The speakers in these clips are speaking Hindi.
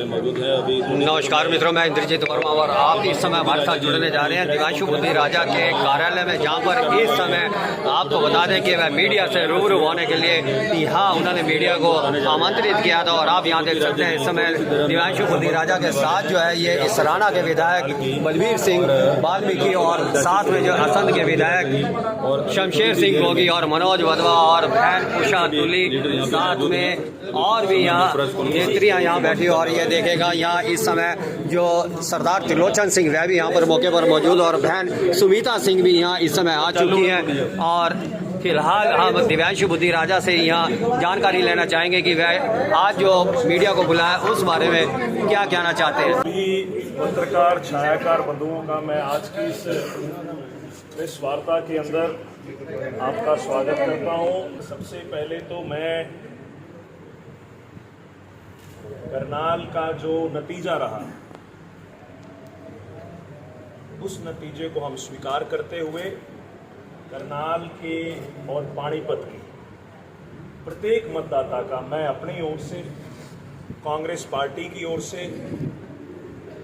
पे मौजूद है अभी। नमस्कार मित्रों, मैं इंद्रजीत वर्मा और आप इस समय हमारे साथ जुड़ने जा रहे हैं दिव्यांशु बुद्धि राजा के कार्यालय में, जहां पर इस समय आपको बता दें कि वह मीडिया से रूबरू होने के लिए यहाँ उन्होंने मीडिया को आमंत्रित किया था। और आप यहाँ देख सकते हैं इस समय दिव्यांशु बुद्धि राजा के साथ जो है ये इसराना के विधायक बलबीर सिंह वाल्मीकि और साथ में जो असंध के विधायक शमशेर सिंह गोगी और मनोज वधवा और बहन उषा तुली, साथ में और भी यहाँ नेत्रियाँ यहाँ बैठी। और ये देखेगा यहाँ इस समय जो सरदार त्रिलोचन सिंह वह भी यहाँ पर मौके पर मौजूद और बहन सुमिता सिंह भी यहाँ इस समय आ चुकी हैं। और फिलहाल हम दिव्यांशु बुद्धि राजा से यहाँ जानकारी लेना चाहेंगे कि वह आज जो मीडिया को बुलाया उस बारे में क्या कहना चाहते हैं। पत्रकार छायाकार बंधुओं का मैं आज की इस वार्ता के अंदर आपका स्वागत करता हूं। सबसे पहले तो मैं करनाल का जो नतीजा रहा उस नतीजे को हम स्वीकार करते हुए करनाल के और पानीपत के प्रत्येक मतदाता का मैं अपनी ओर से, कांग्रेस पार्टी की ओर से,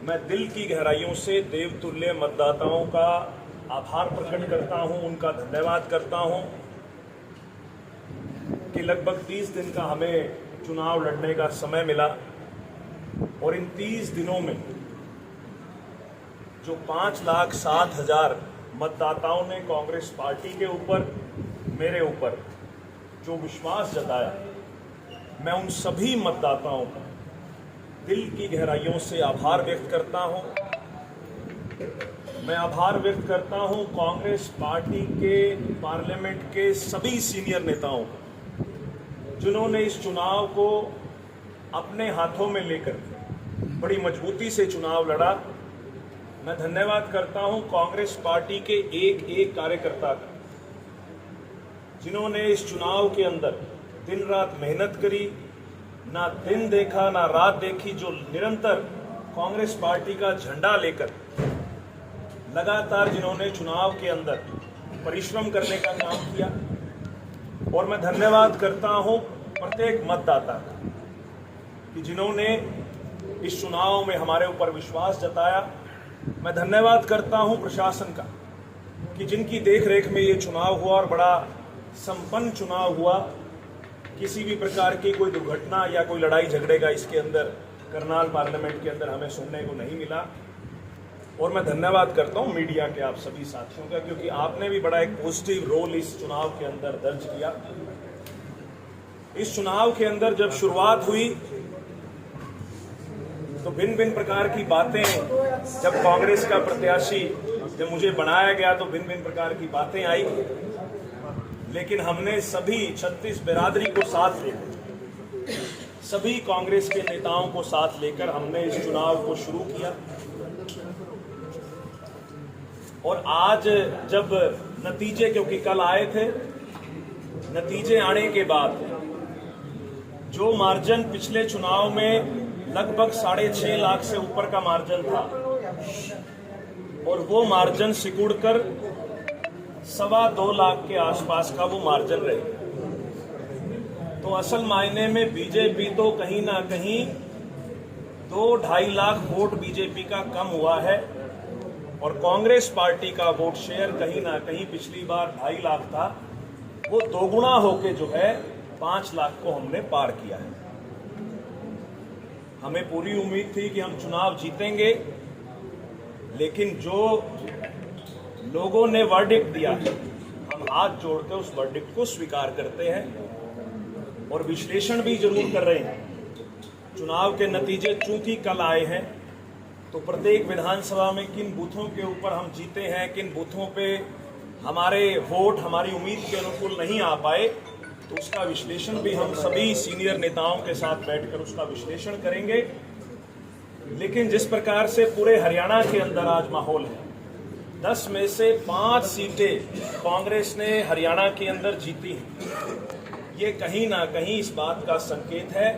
मैं दिल की गहराइयों से देवतुल्य मतदाताओं का आभार प्रकट करता हूं, उनका धन्यवाद करता हूं कि लगभग 30 दिन का हमें चुनाव लड़ने का समय मिला और इन 30 दिनों में जो 5,07,000 मतदाताओं ने कांग्रेस पार्टी के ऊपर, मेरे ऊपर जो विश्वास जताया, मैं उन सभी मतदाताओं का दिल की गहराइयों से आभार व्यक्त करता हूं। मैं आभार व्यक्त करता हूं कांग्रेस पार्टी के पार्लियामेंट के सभी सीनियर नेताओं का, जिन्होंने इस चुनाव को अपने हाथों में लेकर बड़ी मजबूती से चुनाव लड़ा। मैं धन्यवाद करता हूं कांग्रेस पार्टी के एक एक कार्यकर्ता का, जिन्होंने इस चुनाव के अंदर दिन रात मेहनत करी, ना दिन देखा ना रात देखी, जो निरंतर कांग्रेस पार्टी का झंडा लेकर लगातार जिन्होंने चुनाव के अंदर परिश्रम करने का काम किया। और मैं धन्यवाद करता हूं प्रत्येक मतदाता का कि जिन्होंने इस चुनाव में हमारे ऊपर विश्वास जताया। मैं धन्यवाद करता हूं प्रशासन का कि जिनकी देखरेख में ये चुनाव हुआ और बड़ा संपन्न चुनाव हुआ। किसी भी प्रकार की कोई दुर्घटना या कोई लड़ाई झगड़े का इसके अंदर करनाल पार्लियामेंट के अंदर हमें सुनने को नहीं मिला। और मैं धन्यवाद करता हूं मीडिया के आप सभी साथियों का, क्योंकि आपने भी बड़ा एक पॉजिटिव रोल इस चुनाव के अंदर दर्ज किया। इस चुनाव के अंदर जब शुरुआत हुई तो भिन्न भिन्न प्रकार की बातें, जब कांग्रेस का प्रत्याशी जब मुझे बनाया गया तो भिन्न भिन्न प्रकार की बातें आई, लेकिन हमने सभी 36 बिरादरी को साथ लेकर, सभी कांग्रेस के नेताओं को साथ लेकर हमने इस चुनाव को शुरू किया। और आज जब नतीजे, क्योंकि कल आए थे, नतीजे आने के बाद जो मार्जिन पिछले चुनाव में लगभग 6.5 लाख से ऊपर का मार्जिन था और वो मार्जिन सिकुड़कर 2.25 लाख के आसपास का वो मार्जिन रहे। तो असल मायने में बीजेपी तो कहीं ना कहीं 2-2.5 लाख वोट बीजेपी का कम हुआ है और कांग्रेस पार्टी का वोट शेयर कहीं ना कहीं पिछली बार 2.5 लाख था, वो दोगुना होके जो है 5 लाख को हमने पार किया है। हमें पूरी उम्मीद थी कि हम चुनाव जीतेंगे, लेकिन जो लोगों ने वर्डिक्ट दिया है, हम हाथ जोड़कर उस वर्डिक्ट को स्वीकार करते हैं और विश्लेषण भी जरूर कर रहे हैं। चुनाव के नतीजे चूंकि कल आए हैं तो प्रत्येक विधानसभा में किन बूथों के ऊपर हम जीते हैं, किन बूथों पे हमारे वोट हमारी उम्मीद के अनुकूल नहीं आ पाए, तो उसका विश्लेषण भी हम सभी सीनियर नेताओं के साथ बैठकर उसका विश्लेषण करेंगे। लेकिन जिस प्रकार से पूरे हरियाणा के अंदर आज माहौल है, 10 में से 5 सीटें कांग्रेस ने हरियाणा के अंदर जीती हैं, ये कहीं ना कहीं इस बात का संकेत है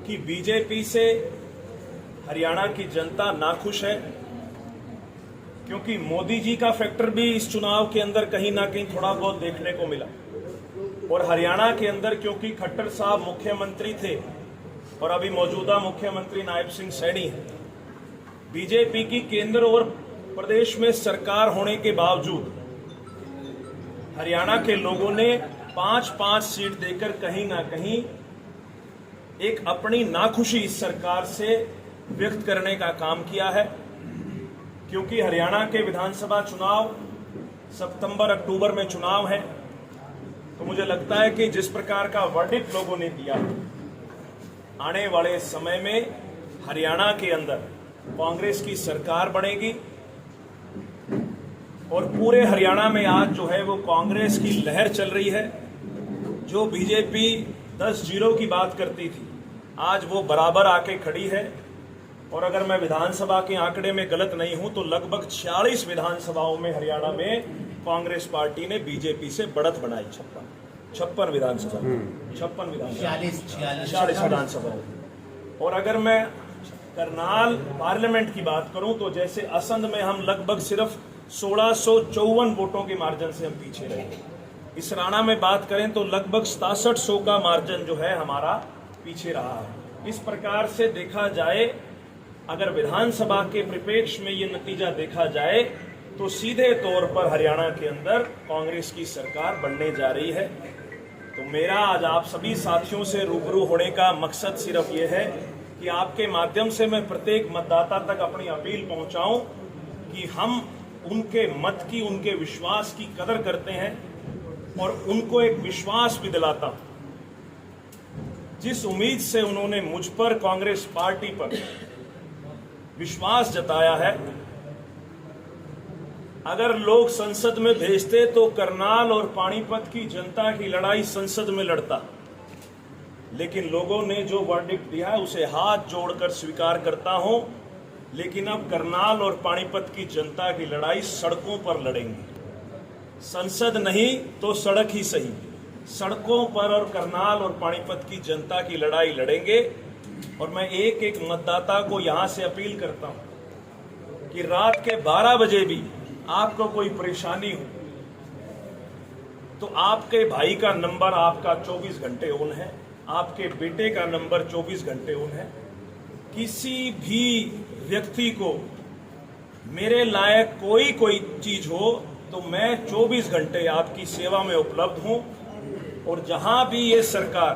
कि बीजेपी से हरियाणा की जनता नाखुश है, क्योंकि मोदी जी का फैक्टर भी इस चुनाव के अंदर कहीं ना कहीं थोड़ा बहुत देखने को मिला। और हरियाणा के अंदर क्योंकि खट्टर साहब मुख्यमंत्री थे और अभी मौजूदा मुख्यमंत्री नायब सिंह सैनी हैं। बीजेपी की केंद्र और प्रदेश में सरकार होने के बावजूद हरियाणा के लोगों ने 5-5 सीट देकर कहीं ना कहीं एक अपनी नाखुशी इस सरकार से व्यक्त करने का काम किया है, क्योंकि हरियाणा के विधानसभा चुनाव सितंबर-अक्टूबर में चुनाव है। तो मुझे लगता है कि जिस प्रकार का वर्डिक्ट लोगों ने दिया, आने वाले समय में हरियाणा के अंदर कांग्रेस की सरकार बनेगी और पूरे हरियाणा में आज जो है वो कांग्रेस की लहर चल रही है। जो बीजेपी 10-0 की बात करती थी, आज वो बराबर आके खड़ी है। और अगर मैं विधानसभा के आंकड़े में गलत नहीं हूं तो लगभग 46 विधानसभाओं में हरियाणा में कांग्रेस पार्टी ने बीजेपी से बढ़त बनाई। 56 विधानसभा 46 विधानसभाओं। और अगर मैं करनाल पार्लियामेंट की बात करूं तो जैसे असंध में हम लगभग सिर्फ 1654 वोटों के मार्जिन से हम पीछे रहे। इस राणा में बात करें तो लगभग 6700 का मार्जिन जो है हमारा पीछे रहा है। इस प्रकार से देखा जाए, अगर विधानसभा के परिप्रेक्ष्य में ये नतीजा देखा जाए तो सीधे तौर पर हरियाणा के अंदर कांग्रेस की सरकार बनने जा रही है। तो मेरा आज आप सभी साथियों से रूबरू होने का मकसद सिर्फ ये है कि आपके माध्यम से मैं प्रत्येक मतदाता तक अपनी अपील पहुंचाऊं कि हम उनके मत की, उनके विश्वास की कदर करते हैं और उनको एक विश्वास भी दिलाता हूं। जिस उम्मीद से उन्होंने मुझ पर, कांग्रेस पार्टी पर विश्वास जताया है, अगर लोग संसद में भेजते तो करनाल और पानीपत की जनता की लड़ाई संसद में लड़ता। लेकिन लोगों ने जो वर्डिक्ट दिया है उसे हाथ जोड़कर स्वीकार करता हूं। लेकिन अब करनाल और पानीपत की जनता की लड़ाई सड़कों पर लड़ेंगे। संसद नहीं तो सड़क ही सही, सड़कों पर और करनाल और पानीपत की जनता की लड़ाई लड़ेंगे। और मैं एक एक मतदाता को यहां से अपील करता हूं कि रात के 12 बजे भी आपको कोई परेशानी हो तो आपके भाई का नंबर आपका 24 घंटे ऑन है, आपके बेटे का नंबर 24 घंटे ऑन है। किसी भी व्यक्ति को मेरे लायक कोई चीज हो तो मैं 24 घंटे आपकी सेवा में उपलब्ध हूं। और जहां भी ये सरकार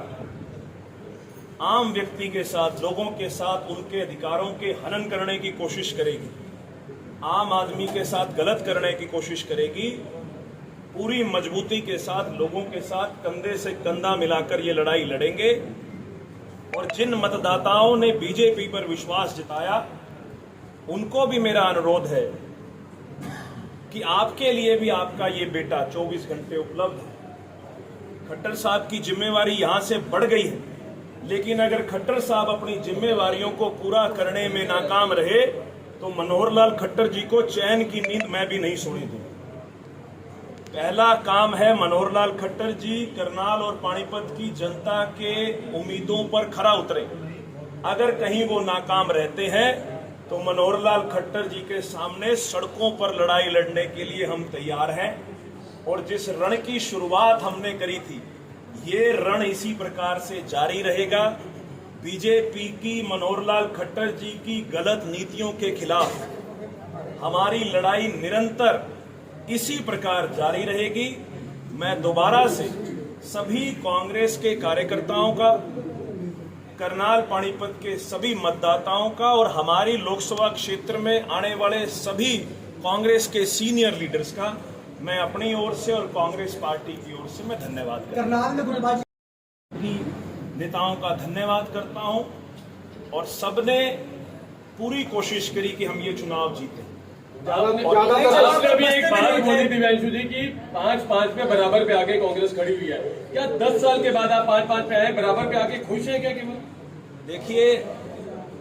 आम व्यक्ति के साथ, लोगों के साथ उनके अधिकारों के हनन करने की कोशिश करेगी, आम आदमी के साथ गलत करने की कोशिश करेगी, पूरी मजबूती के साथ लोगों के साथ कंधे से कंधा मिलाकर ये लड़ाई लड़ेंगे। और जिन मतदाताओं ने बीजेपी पर विश्वास जताया, उनको भी मेरा अनुरोध है कि आपके लिए भी आपका ये बेटा 24 घंटे उपलब्ध है। खट्टर साहब की जिम्मेवारी यहां से बढ़ गई है, लेकिन अगर खट्टर साहब अपनी जिम्मेवारियों को पूरा करने में नाकाम रहे तो मनोहर लाल खट्टर जी को चैन की नींद मैं भी नहीं सोने दूंगा। पहला काम है मनोहर लाल खट्टर जी करनाल और पानीपत की जनता के उम्मीदों पर खरा उतरे। अगर कहीं वो नाकाम रहते हैं तो मनोहर लाल खट्टर जी के सामने सड़कों पर लड़ाई लड़ने के लिए हम तैयार हैं। और जिस रण की शुरुआत हमने करी थी, ये रण इसी प्रकार से जारी रहेगा। बीजेपी की, मनोहर लाल खट्टर जी की गलत नीतियों के खिलाफ हमारी लड़ाई निरंतर इसी प्रकार जारी रहेगी। मैं दोबारा से सभी कांग्रेस के कार्यकर्ताओं का, करनाल पानीपत के सभी मतदाताओं का और हमारी लोकसभा क्षेत्र में आने वाले सभी कांग्रेस के सीनियर लीडर्स का मैं अपनी ओर से और कांग्रेस पार्टी की ओर से मैं धन्यवाद करता हूं। नेताओं का धन्यवाद करता हूं और सबने पूरी कोशिश करी कि हम ये चुनाव जीतें। आपने अभी एक बात बोली दिव्यांशु जी की 5-5 पे बराबर पे आके कांग्रेस खड़ी हुई है। क्या 10 साल के बाद आप 5-5 पे आए, बराबर पे आके खुश हैं क्या? केवल देखिए,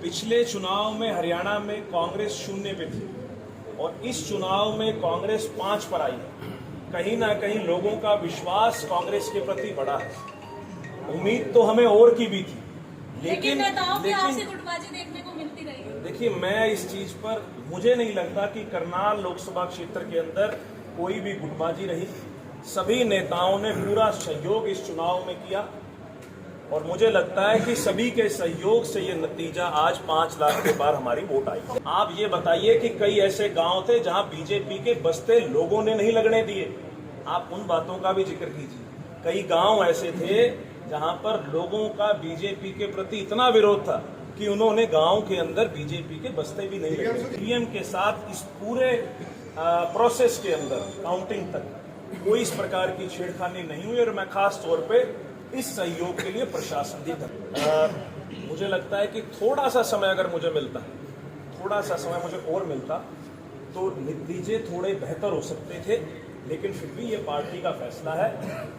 पिछले चुनाव में हरियाणा में कांग्रेस 0 पे थी और इस चुनाव में कांग्रेस 5 पर आई है। कहीं ना कहीं लोगों का विश्वास कांग्रेस के प्रति बढ़ा है। उम्मीद तो हमें और की भी थी, लेकिन आपसे गुटबाजी देखने को मिलती रही। देखिए, मैं इस चीज पर, मुझे नहीं लगता कि करनाल लोकसभा क्षेत्र के अंदर कोई भी गुटबाजी रही। सभी नेताओं ने पूरा सहयोग इस चुनाव में किया और मुझे लगता है कि सभी के सहयोग से ये नतीजा आज 5 लाख के बाद हमारी वोट आई। आप ये बताइए कि कई ऐसे गांव थे जहां बीजेपी के बसते लोगों ने नहीं लगने दिए, आप उन बातों का भी जिक्र कीजिए। कई गांव ऐसे थे जहां पर लोगों का बीजेपी के प्रति इतना विरोध था कि उन्होंने गांव के अंदर बीजेपी के बस्ते भी नहीं लगे। ईवीएम के साथ इस पूरे प्रोसेस के अंदर काउंटिंग तक कोई इस प्रकार की छेड़खानी नहीं हुई और मैं खास तौर पे इस सहयोग के लिए प्रशासन की मुझे लगता है कि थोड़ा सा समय अगर मुझे मिलता, थोड़ा सा समय मुझे और मिलता तो नतीजे थोड़े बेहतर हो सकते थे, लेकिन फिर भी ये पार्टी का फैसला है।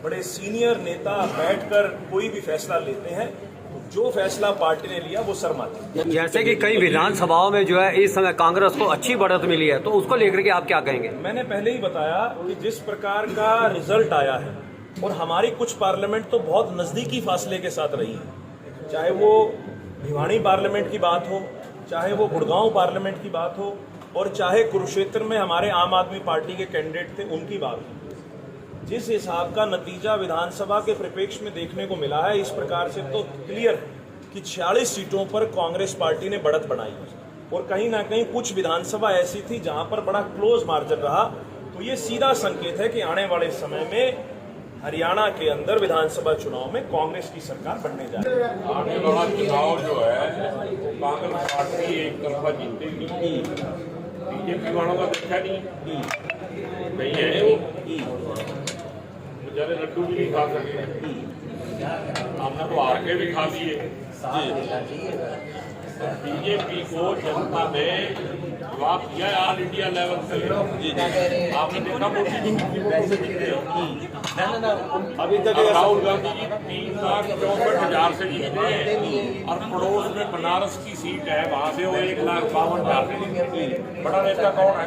बड़े सीनियर नेता बैठकर कोई भी फैसला लेते हैं, तो जो फैसला पार्टी ने लिया वो शर्माते हैं। जैसे कि कई विधानसभाओं में जो है इस समय कांग्रेस को अच्छी बढ़त मिली है, तो उसको लेकर के आप क्या कहेंगे? मैंने पहले ही बताया कि जिस प्रकार का रिजल्ट आया है और हमारी कुछ पार्लियामेंट तो बहुत नजदीकी फासले के साथ रही है, चाहे वो भिवानी पार्लियामेंट की बात हो, चाहे वो गुड़गांव पार्लियामेंट की बात हो, और चाहे कुरुक्षेत्र में हमारे आम आदमी पार्टी के कैंडिडेट थे उनकी बात हो। जिस हिसाब का नतीजा विधानसभा के परिप्रेक्ष्य में देखने को मिला है, इस प्रकार से तो क्लियर है कि 46 सीटों पर कांग्रेस पार्टी ने बढ़त बनाई और कहीं ना कहीं कुछ विधानसभा ऐसी थी जहां पर बड़ा क्लोज मार्जिन रहा। तो ये सीधा संकेत है कि आने वाले समय में हरियाणा के अंदर विधानसभा चुनाव में कांग्रेस की सरकार बनने जा रही है। आने वाला चुनाव जो है कांग्रेस पार्टी एक तरफा जीतेगी, बीजेपी वालों का देखा नहीं है, वो बेचारे लड्डू भी नहीं खा सके, हमने तो हार के भी खा लिए। बीजेपी को जनता ने जवाब दिया है ऑल इंडिया लेवल पे। आपने देखा अभी तक राहुल गांधी जी 3,64,000 से जीते हैं और पड़ोस में बनारस की सीट है, वहां से वो 1,52,000 से जीते। बड़ा नेता कौन है?